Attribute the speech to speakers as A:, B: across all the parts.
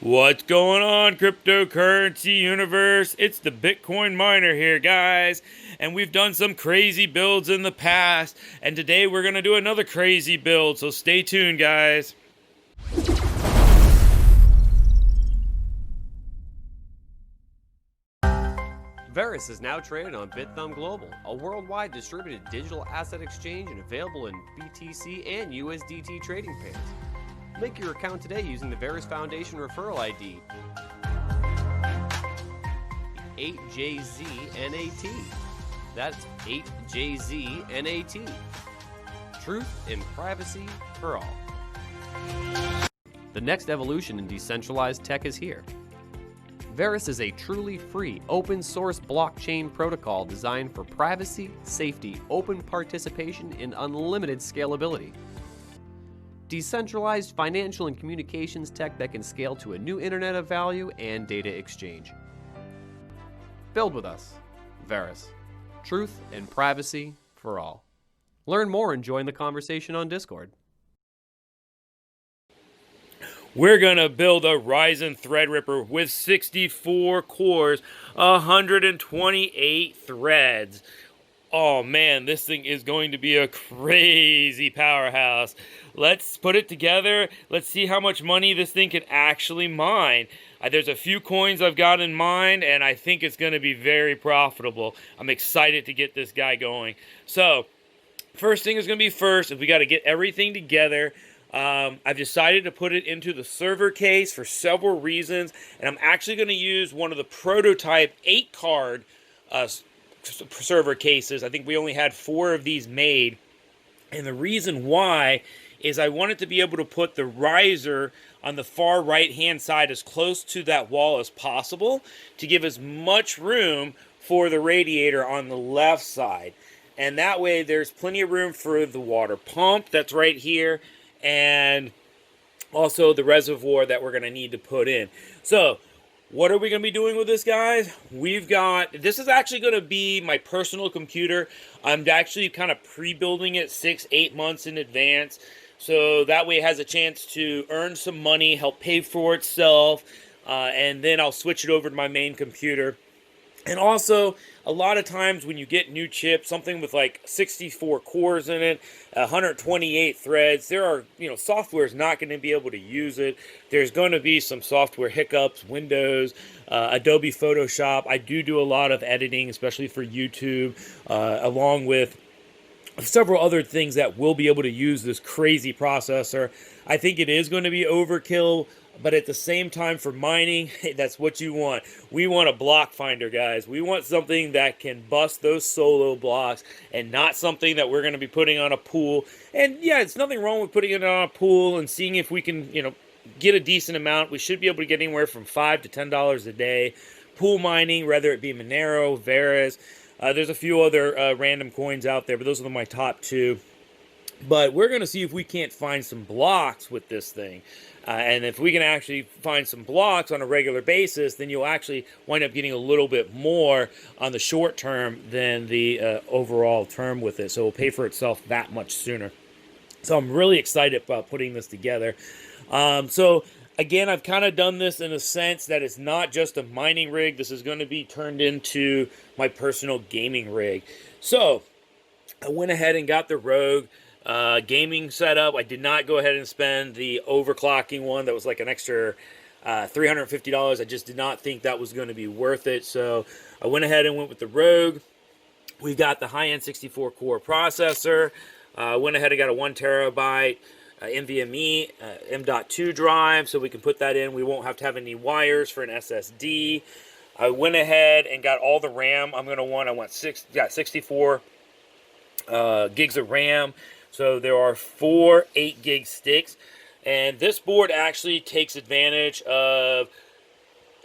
A: What's going on, cryptocurrency universe? It's the Bitcoin miner here, guys, and we've done some crazy builds in the past, and today we're going to do another crazy build, so stay tuned, guys.
B: Verus is now traded on BitThumb Global, a worldwide distributed digital asset exchange and available in BTC and USDT trading pairs. Make your account today using the Verus Foundation referral ID 8JZNAT. That's 8JZNAT. Truth and privacy for all. The next evolution in decentralized tech is here. Verus is a truly free, open-source blockchain protocol designed for privacy, safety, open participation, and unlimited scalability. Decentralized financial and communications tech that can scale to a new internet of value and data exchange. Build with us. Verus. Truth and privacy for all. Learn more and join the conversation on Discord.
A: We're going to build a Ryzen Threadripper with 64 cores, 128 threads. Oh man, this thing is going to be a crazy powerhouse. Let's put it together. Let's see how much money this thing can actually mine. There's a few coins I've got in mind, and I think it's going to be very profitable. I'm excited to get this guy going. So, first thing is going to be first, is we got to get everything together. I've decided to put it into the server case for several reasons, and I'm actually going to use one of the prototype 8-card server cases. I think we only had 4 of these made, and the reason why is I wanted to be able to put the riser on the far right hand side as close to that wall as possible to give as much room for the radiator on the left side, and that way there's plenty of room for the water pump that's right here, and also the reservoir that we're going to need to put in. So what are we going to be doing with this, guys? This is actually going to be my personal computer. I'm actually kind of pre-building it 6-8 months in advance, so that way it has a chance to earn some money, help pay for itself, and then I'll switch it over to my main computer. And also, a lot of times when you get new chips, something with like 64 cores in it, 128 threads, software is not going to be able to use it. There's going to be some software hiccups, Windows, Adobe Photoshop. I do a lot of editing, especially for YouTube, along with several other things that will be able to use this crazy processor. I think it is going to be overkill, but at the same time, for mining, hey, that's what you want. We want a block finder, guys. We want something that can bust those solo blocks and not something that we're going to be putting on a pool. And yeah, it's nothing wrong with putting it on a pool and seeing if we can, get a decent amount. We should be able to get anywhere from $5 to $10 a day. Pool mining, whether it be Monero, Verus. There's a few other random coins out there, but those are my top 2. But we're going to see if we can't find some blocks with this thing. And if we can actually find some blocks on a regular basis, then you'll actually wind up getting a little bit more on the short term than the overall term with it. So it will pay for itself that much sooner. So I'm really excited about putting this together. So again, I've kind of done this in a sense that it's not just a mining rig. This is going to be turned into my personal gaming rig. So I went ahead and got the Rogue gaming setup. I did not go ahead and spend the overclocking one that was like an extra $350. I just did not think that was going to be worth it. So I went ahead and went with the Rogue. We've got the high-end 64-core processor. Went ahead and got a 1 terabyte NVMe M.2 drive, so we can put that in. We won't have to have any wires for an SSD. I went ahead and got all the RAM I want 64 gigs of RAM. So there are 4 8-gig sticks, and this board actually takes advantage of,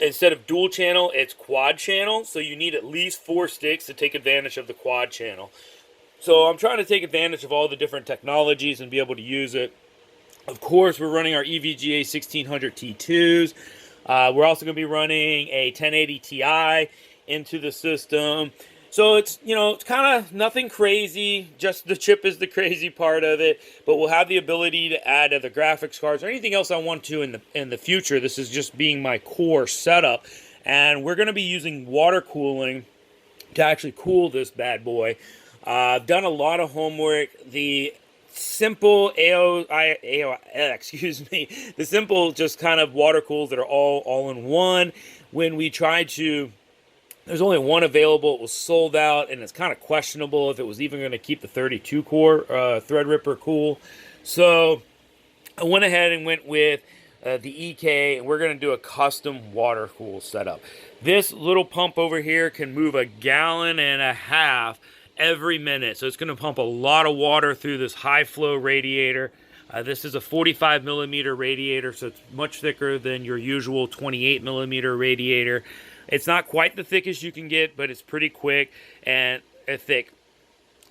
A: instead of dual channel, it's quad channel, so you need at least 4 sticks to take advantage of the quad channel. So I'm trying to take advantage of all the different technologies and be able to use it. Of course, we're running our EVGA 1600 T2s. We're also going to be running a 1080 Ti into the system. So it's, you know, it's kind of nothing crazy, just the chip is the crazy part of it, but we'll have the ability to add other graphics cards or anything else I want to in the future. This is just being my core setup, and we're going to be using water cooling to actually cool this bad boy. I've done a lot of homework. The simple the simple just kind of water cools that are all in one. When we tried to, there's only one available. It was sold out, and it's kind of questionable if it was even going to keep the 32 core Threadripper cool. So I went ahead and went with the EK, and we're going to do a custom water cool setup. This little pump over here can move 1.5 gallons every minute. So it's going to pump a lot of water through this high flow radiator. This is a 45 millimeter radiator, so it's much thicker than your usual 28 millimeter radiator. It's not quite the thickest you can get, but it's pretty quick and thick.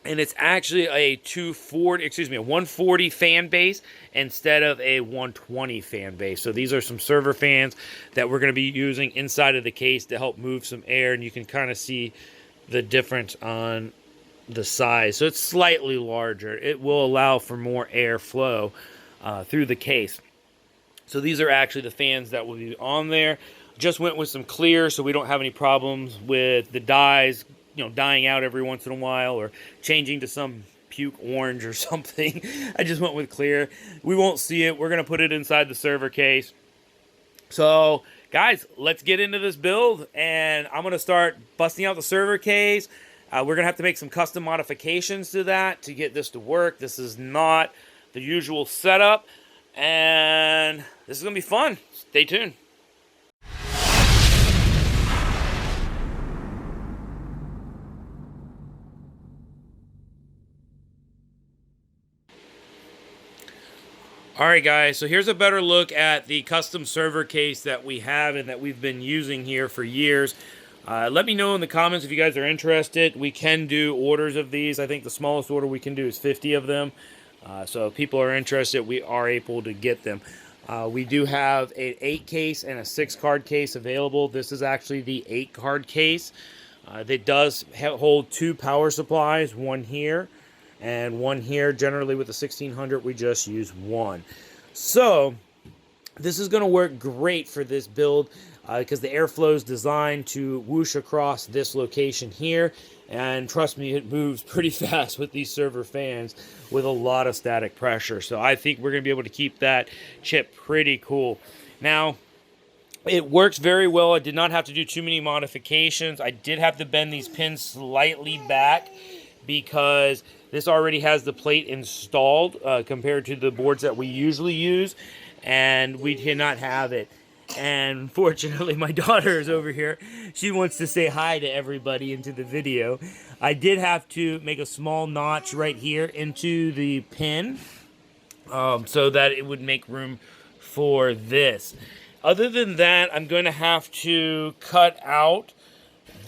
A: And it's actually a 140 fan base instead of a 120 fan base. So these are some server fans that we're going to be using inside of the case to help move some air, and you can kind of see the difference on the size. So it's slightly larger. It will allow for more airflow through the case. So these are actually the fans that will be on there. Just went with some clear so we don't have any problems with the dyes, you know, dying out every once in a while or changing to some puke orange or something. I just went with clear. We won't see it. We're going to put it inside the server case. So guys, let's get into this build, and I'm going to start busting out the server case. We're going to have to make some custom modifications to that to get this to work. This is not the usual setup, and this is going to be fun. Stay tuned. Alright guys, so here's a better look at the custom server case that we have and that we've been using here for years. Let me know in the comments if you guys are interested. We can do orders of these. I think the smallest order we can do is 50 of them. So if people are interested, we are able to get them. We do have an 8 case and a 6 card case available. This is actually the 8 card case. That does hold 2 power supplies, one here and one here. Generally with the 1600 we just use one. So this is going to work great for this build because the airflow is designed to whoosh across this location here, and trust me, it moves pretty fast with these server fans with a lot of static pressure. So I think we're going to be able to keep that chip pretty cool. Now it works very well. I did not have to do too many modifications. I did have to bend these pins slightly back because this already has the plate installed compared to the boards that we usually use, and we did not have it. And unfortunately, my daughter is over here. She wants to say hi to everybody into the video. I did have to make a small notch right here into the pin so that it would make room for this. Other than that, I'm going to have to cut out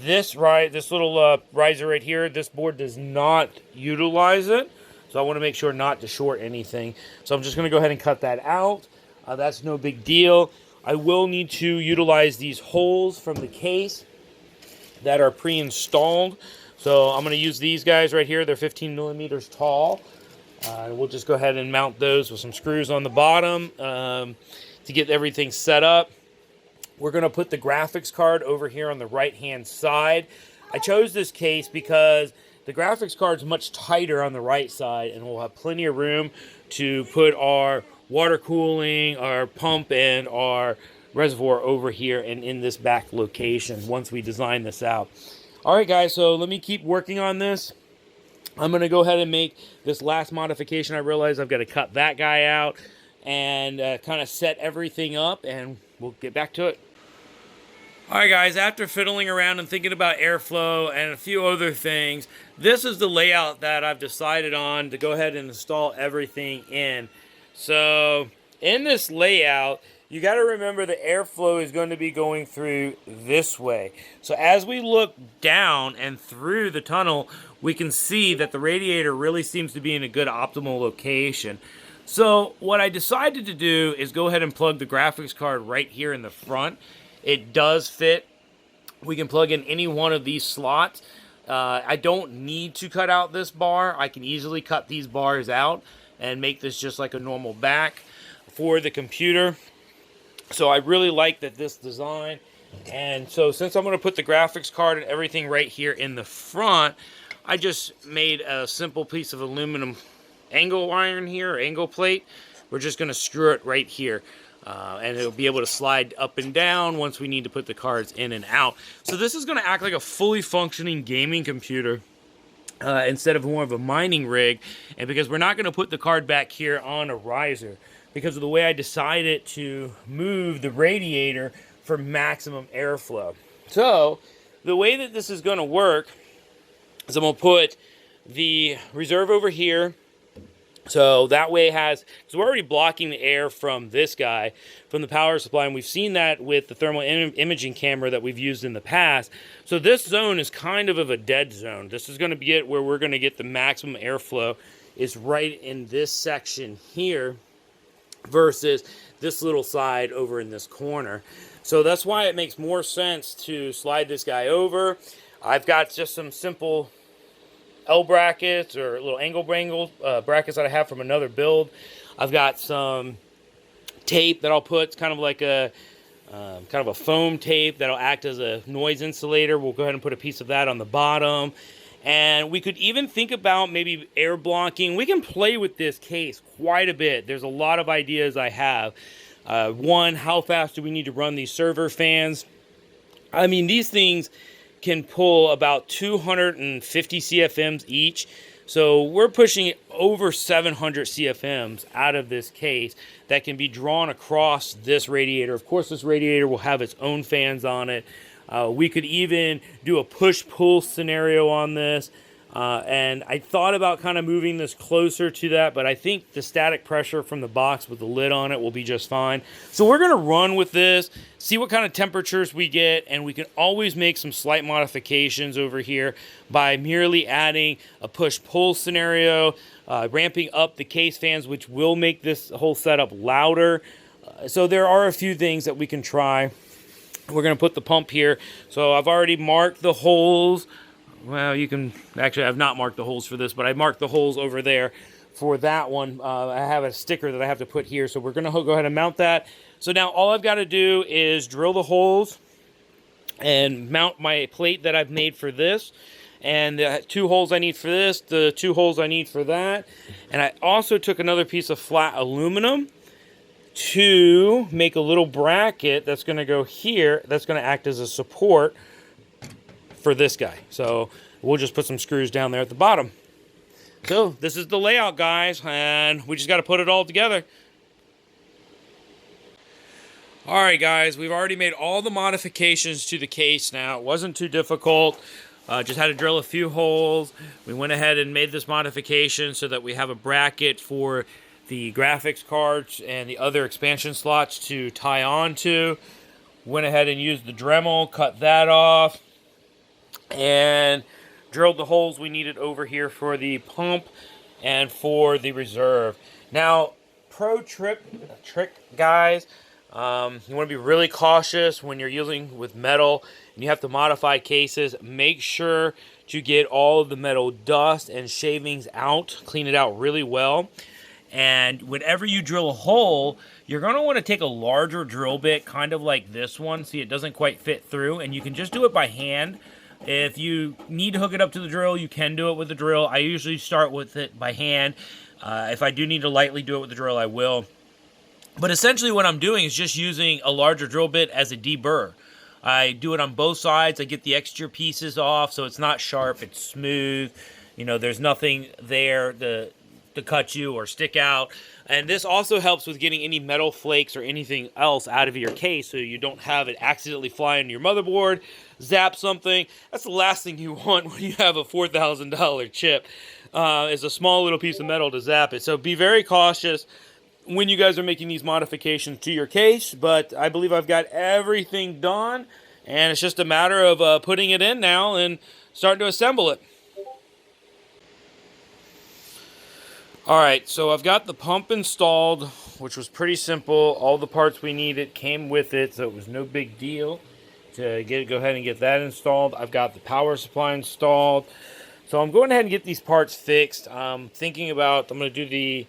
A: this little riser right here. This board does not utilize it, so I want to make sure not to short anything. So I'm just going to go ahead and cut that out. That's no big deal. I will need to utilize these holes from the case that are pre-installed. So I'm going to use these guys right here. They're 15 millimeters tall. We'll just go ahead and mount those with some screws on the bottom to get everything set up. We're going to put the graphics card over here on the right-hand side. I chose this case because the graphics card is much tighter on the right side, and we'll have plenty of room to put our water cooling, our pump, and our reservoir over here and in this back location once we design this out. Alright guys, so let me keep working on this. I'm going to go ahead and make this last modification. I realize I've got to cut that guy out and kind of set everything up, and we'll get back to it. Alright guys, after fiddling around and thinking about airflow and a few other things, this is the layout that I've decided on to go ahead and install everything in. So in this layout, you got to remember the airflow is going to be going through this way. So as we look down and through the tunnel, we can see that the radiator really seems to be in a good optimal location. So what I decided to do is go ahead and plug the graphics card right here in the front. It does fit. We can plug in any one of these slots. I don't need to cut out this bar. I can easily cut these bars out and make this just like a normal back for the computer. So I really like this design. And so since I'm going to put the graphics card and everything right here in the front, I just made a simple piece of aluminum angle iron here, or angle plate. We're just going to screw it right here. And it'll be able to slide up and down once we need to put the cards in and out. So this is going to act like a fully functioning gaming computer instead of more of a mining rig. And because we're not going to put the card back here on a riser, because of the way I decided to move the radiator for maximum airflow. So the way that this is going to work is I'm going to put the reserve over here. So that way it has, because we're already blocking the air from this guy, from the power supply, and we've seen that with the thermal imaging camera that we've used in the past. So this zone is kind of a dead zone. This is going to be it where we're going to get the maximum airflow is right in this section here versus this little side over in this corner. So that's why it makes more sense to slide this guy over. I've got just some simple L brackets or little angle brackets that I have from another build. I've got some tape that I'll put. It's kind of like a foam tape that'll act as a noise insulator. We'll go ahead and put a piece of that on the bottom. And we could even think about maybe air blocking. We can play with this case quite a bit. There's a lot of ideas I have. One, how fast do we need to run these server fans? I mean, these things can pull about 250 CFMs each. So we're pushing over 700 CFMs out of this case that can be drawn across this radiator. Of course, this radiator will have its own fans on it. We could even do a push-pull scenario on this. And I thought about kind of moving this closer to that, but I think the static pressure from the box with the lid on it will be just fine. So we're going to run with this, see what kind of temperatures we get, and we can always make some slight modifications over here by merely adding a push-pull scenario, ramping up the case fans, which will make this whole setup louder. So there are a few things that we can try. We're going to put the pump here. So I've already marked the holes. Well, you can actually, I've not marked the holes for this, but I marked the holes over there for that one. I have a sticker that I have to put here, so we're going to go ahead and mount that. So now all I've got to do is drill the holes and mount my plate that I've made for this. And the 2 holes I need for this, the 2 holes I need for that. And I also took another piece of flat aluminum to make a little bracket that's going to go here. That's going to act as a support for this guy. So we'll just put some screws down there at the bottom. So this is the layout, guys, and we just got to put it all together. All right, guys, we've already made all the modifications to the case now. It wasn't too difficult. Just had to drill a few holes. We went ahead and made this modification so that we have a bracket for the graphics cards and the other expansion slots to tie on to. Went ahead and used the Dremel, cut that off, and drilled the holes we needed over here for the pump and for the reserve. Now, trick, guys, you want to be really cautious when you're using with metal and you have to modify cases. Make sure to get all of the metal dust and shavings out, clean it out really well. And whenever you drill a hole, you're going to want to take a larger drill bit, kind of like this one. See, it doesn't quite fit through, and you can just do it by hand. If you need to hook it up to the drill, you can do it with the drill. I usually start with it by hand. If I do need to lightly do it with the drill, I will. But essentially what I'm doing is just using a larger drill bit as a deburr. I do it on both sides. I get the extra pieces off so it's not sharp, it's smooth. You know, there's nothing there to cut you or stick out. And this also helps with getting any metal flakes or anything else out of your case so you don't have it accidentally fly into your motherboard, zap something. That's the last thing you want when you have a $4,000 chip, is a small little piece of metal to zap it. So be very cautious when you guys are making these modifications to your case, but I believe I've got everything done, and it's just a matter of putting it in now and starting to assemble it. Alright, so I've got the pump installed, which was pretty simple. All the parts we needed came with it, so it was no big deal. to go ahead and get that installed. I've got the power supply installed. So I'm going ahead and get these parts fixed. I'm thinking about, I'm going to do the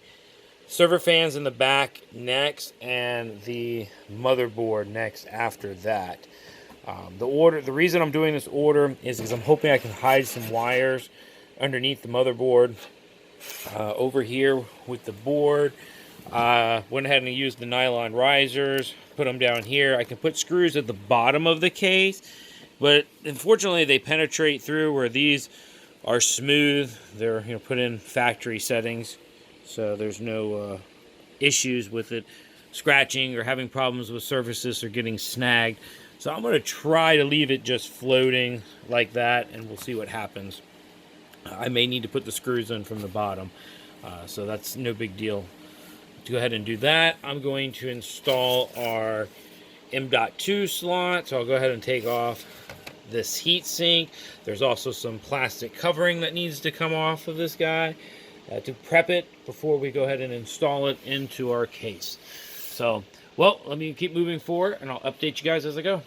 A: server fans in the back next and the motherboard next after that. The reason I'm doing this order is because I'm hoping I can hide some wires underneath the motherboard. Over here with the board, went ahead and used the nylon risers, put them down here. I can put screws at the bottom of the case, but unfortunately they penetrate through, where these are smooth. They're put in factory settings, so there's no issues with it scratching or having problems with surfaces or getting snagged. So I'm going to try to leave it just floating like that, and we'll see what happens. I may need to put the screws in from the bottom, so that's no big deal. To go ahead and do that, I'm going to install our M.2 slot. So I'll go ahead and take off this heat sink. There's also some plastic covering that needs to come off of this guy to prep it before we go ahead and install it into our case. So, well, let me keep moving forward, and I'll update you guys as I go.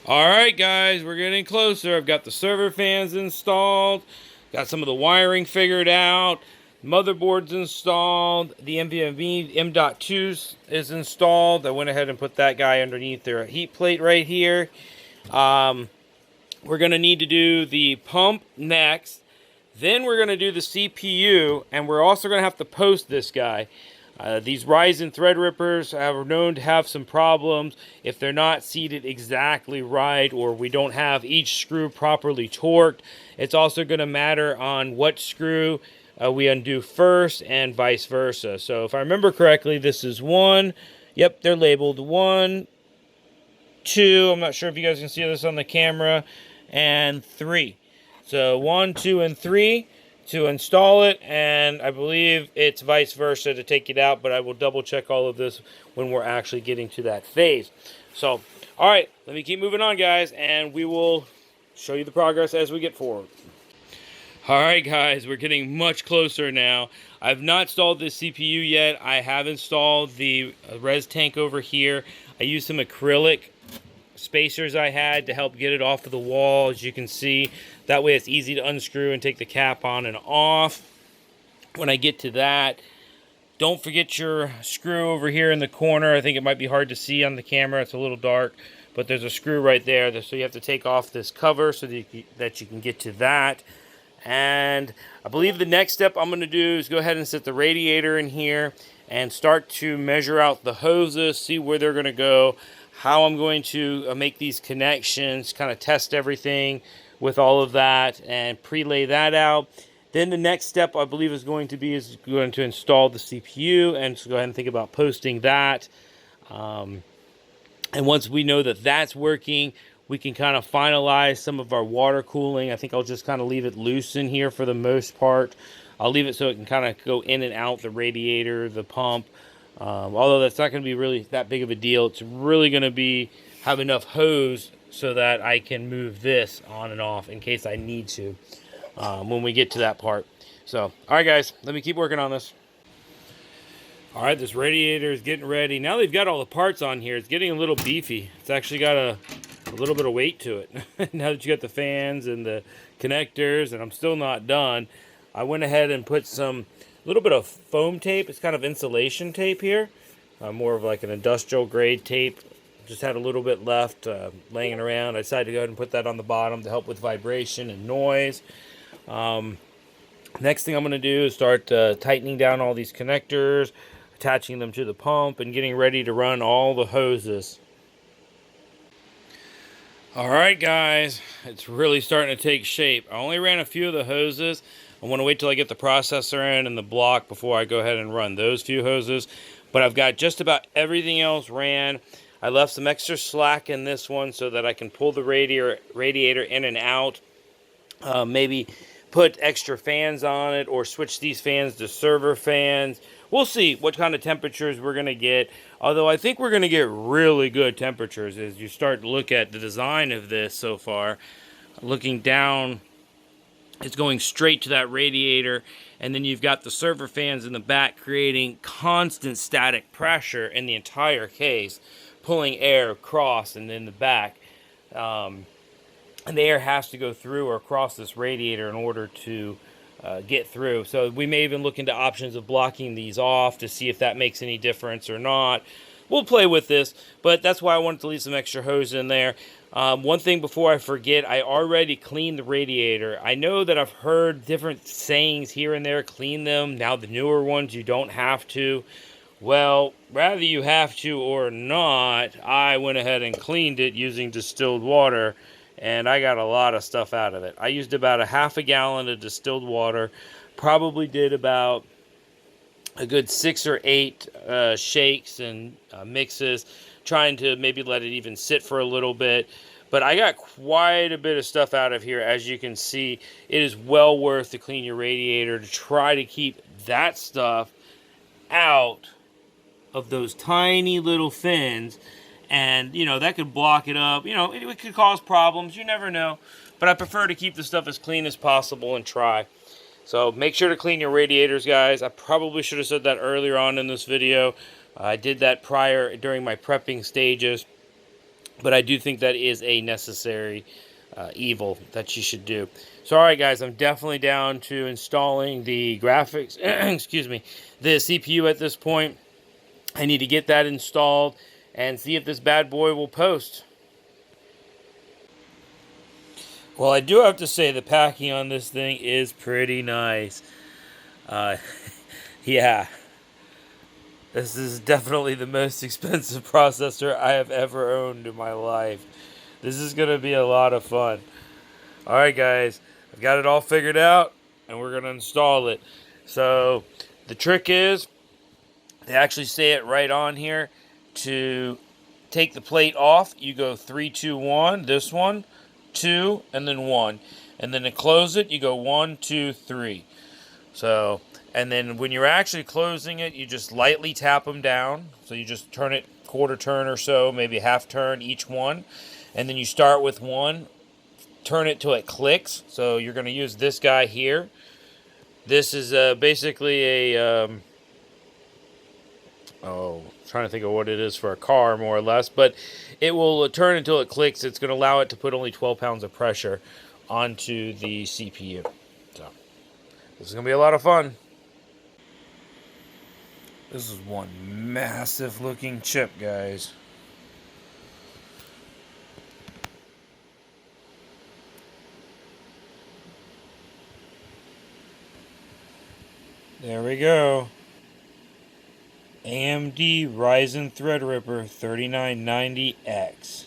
A: Alright guys, we're getting closer. I've got the server fans installed, got some of the wiring figured out, motherboard's installed, the NVMe M.2 is installed. I went ahead and put that guy underneath their heat plate right here. We're going to need to do the pump next, then we're going to do the CPU, and we're also going to have to post this guy. These Ryzen Threadrippers are known to have some problems if they're not seated exactly right, or we don't have each screw properly torqued. It's also going to matter on what screw we undo first and vice versa. So if I remember correctly, this is 1. Yep, they're labeled 1, 2. I'm not sure if you guys can see this on the camera. And 3. So 1, 2, and 3. To install it, and I believe it's vice versa to take it out, but I will double check all of this when we're actually getting to that phase. So, all right, let me keep moving on, guys, and we will show you the progress as we get forward. All right, guys, we're getting much closer now. I've not installed this CPU yet. I have installed the res tank over here. I used some acrylic spacers I had to help get it off of the wall, as you can see. That way it's easy to unscrew and take the cap on and off. When I get to that, don't forget your screw over here in the corner. I think it might be hard to see on the camera, it's a little dark, but there's a screw right there, so you have to take off this cover so that you can get to that. And I believe the next step I'm going to do is go ahead and set the radiator in here and start to measure out the hoses, see where they're going to go, how I'm going to make these connections, kind of test everything with all of that and pre-lay that out. Then the next step I believe is going to install the CPU, and so go ahead and think about posting that. And once we know that that's working, we can kind of finalize some of our water cooling. I think I'll just kind of leave it loose in here for the most part. I'll leave it so it can kind of go in and out the radiator, the pump. Although that's not going to be really that big of a deal. It's really going to have enough hose so that I can move this on and off in case I need to when we get to that part. So, all right, guys, let me keep working on this. All right, this radiator is getting ready. Now they've got all the parts on here, it's getting a little beefy. It's actually got a little bit of weight to it. Now that you got the fans and the connectors, and I'm still not done, I went ahead and put a little bit of foam tape. It's kind of insulation tape here, more of like an industrial grade tape. Just had a little bit left laying around. I decided to go ahead and put that on the bottom to help with vibration and noise. Next thing I'm going to do is start tightening down all these connectors, attaching them to the pump, and getting ready to run all the hoses. Alright guys, it's really starting to take shape. I only ran a few of the hoses. I want to wait till I get the processor in and the block before I go ahead and run those few hoses. But I've got just about everything else ran. I left some extra slack in this one so that I can pull the radiator in and out. Maybe put extra fans on it or switch these fans to server fans. We'll see what kind of temperatures we're going to get. Although I think we're going to get really good temperatures as you start to look at the design of this so far. Looking down, it's going straight to that radiator, and then you've got the server fans in the back creating constant static pressure in the entire case. pulling air across and in the back. And the air has to go through or across this radiator in order to get through. So we may even look into options of blocking these off to see if that makes any difference or not. We'll play with this, but that's why I wanted to leave some extra hose in there. One thing before I forget, I already cleaned the radiator. I know that I've heard different sayings here and there, clean them. Now the newer ones, you don't have to. Well, rather you have to or not, I went ahead and cleaned it using distilled water, and I got a lot of stuff out of it. I used about a half a gallon of distilled water, probably did about a good 6 or 8 shakes and mixes, trying to maybe let it even sit for a little bit. But I got quite a bit of stuff out of here. As you can see, it is well worth to clean your radiator to try to keep that stuff out of those tiny little fins. And, you know, that could block it up. You know, it could cause problems. You never know. But I prefer to keep the stuff as clean as possible and try. So make sure to clean your radiators, guys. I probably should have said that earlier on in this video. I did that during my prepping stages. But I do think that is a necessary evil that you should do. So, all right, guys, I'm definitely down to installing the graphics, excuse me, the CPU at this point. I need to get that installed and see if this bad boy will post. Well, I do have to say the packing on this thing is pretty nice. Yeah. This is definitely the most expensive processor I have ever owned in my life. This is going to be a lot of fun. Alright, guys. I've got it all figured out, and we're going to install it. So, the trick is, they actually say it right on here, to take the plate off, you go 3, 2, 1, this one, 2, and then 1. And then to close it, you go 1, 2, 3. So, and then when you're actually closing it, you just lightly tap them down. So you just turn it quarter turn or so, maybe half turn each one. And then you start with 1, turn it till it clicks. So you're going to use this guy here. This is basically a, trying to think of what it is for a car, more or less. But it will turn until it clicks. It's going to allow it to put only 12 pounds of pressure onto the CPU. So this is going to be a lot of fun. This is one massive looking chip, guys. There we go. AMD Ryzen Threadripper 3990X.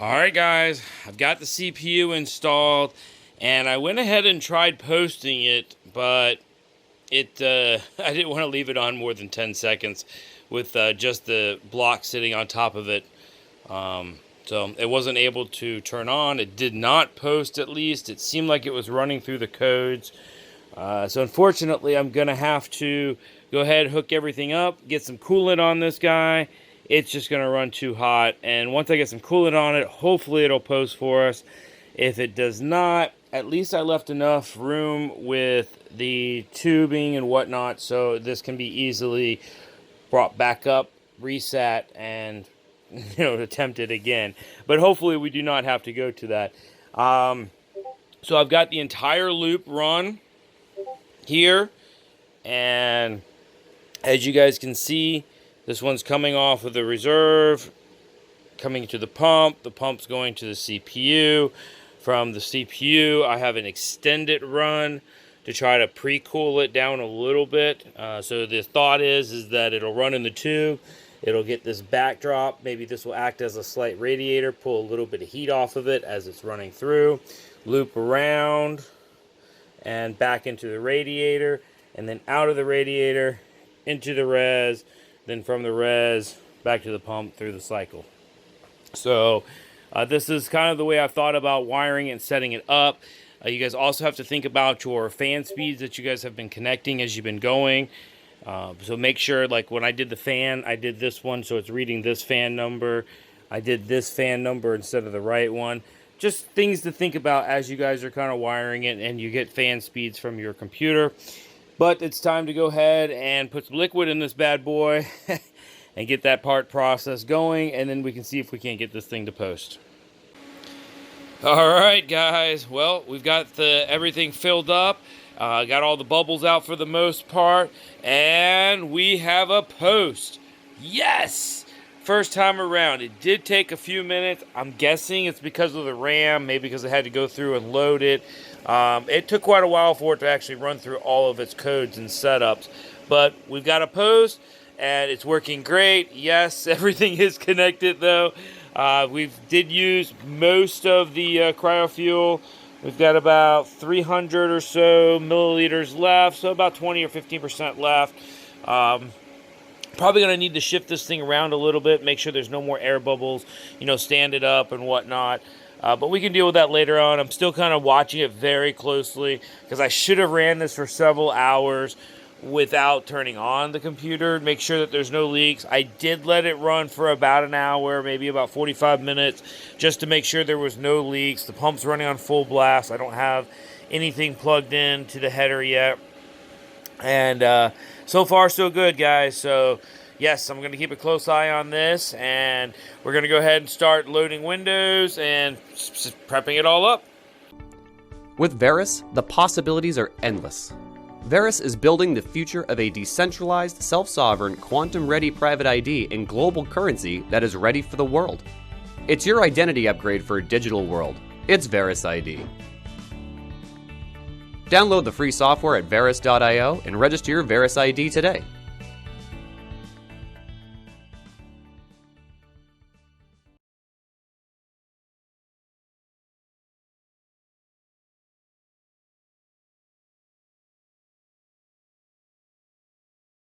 A: Alright, guys, I've got the CPU installed, and I went ahead and tried posting it, but I didn't want to leave it on more than 10 seconds with just the block sitting on top of it. So it wasn't able to turn on. It did not post, at least. It seemed like it was running through the codes. So unfortunately, I'm going to have to go ahead, hook everything up, get some coolant on this guy. It's just going to run too hot. And once I get some coolant on it, hopefully it'll post for us. If it does not, at least I left enough room with the tubing and whatnot so this can be easily brought back up, reset, and attempt it again. But hopefully we do not have to go to that. So I've got the entire loop run here, and as you guys can see, this one's coming off of the reserve, coming to the pump's going to the CPU. From the CPU, I have an extended run to try to pre-cool it down a little bit. So the thought is that it'll run in the tube, it'll get this backdrop, maybe this will act as a slight radiator, pull a little bit of heat off of it as it's running through, loop around, and back into the radiator, and then out of the radiator, into the res, then from the res, back to the pump through the cycle. So this is kind of the way I've thought about wiring and setting it up. You guys also have to think about your fan speeds that you guys have been connecting as you've been going. So make sure, like when I did the fan, I did this one, so it's reading this fan number. I did this fan number instead of the right one. just things to think about as you guys are kind of wiring it and you get fan speeds from your computer. But it's time to go ahead and put some liquid in this bad boy and get that part process going, and then we can see if we can't get this thing to post. All right, guys. Well, we've got everything filled up. Got all the bubbles out for the most part, and we have a post. Yes! First time around. It did take a few minutes. I'm guessing it's because of the RAM, maybe because I had to go through and load it. It took quite a while for it to actually run through all of its codes and setups. But we've got a post, and it's working great. Yes, everything is connected, though. We did use most of the cryo fuel. We've got about 300 or so milliliters left, so about 20 or 15% left. Probably going to need to shift this thing around a little bit, make sure there's no more air bubbles, stand it up and whatnot. But we can deal with that later on. I'm still kind of watching it very closely because I should have ran this for several hours without turning on the computer, make sure that there's no leaks. I did let it run for about an hour, maybe about 45 minutes, just to make sure there was no leaks. The pump's running on full blast. I don't have anything plugged in to the header yet. And so far, so good, guys. So, yes, I'm going to keep a close eye on this, and we're going to go ahead and start loading Windows and prepping it all up.
B: With Verus, the possibilities are endless. Verus is building the future of a decentralized, self-sovereign, quantum-ready private ID and global currency that is ready for the world. It's your identity upgrade for a digital world. It's Verus ID. Download the free software at verus.io and register your Verus ID today.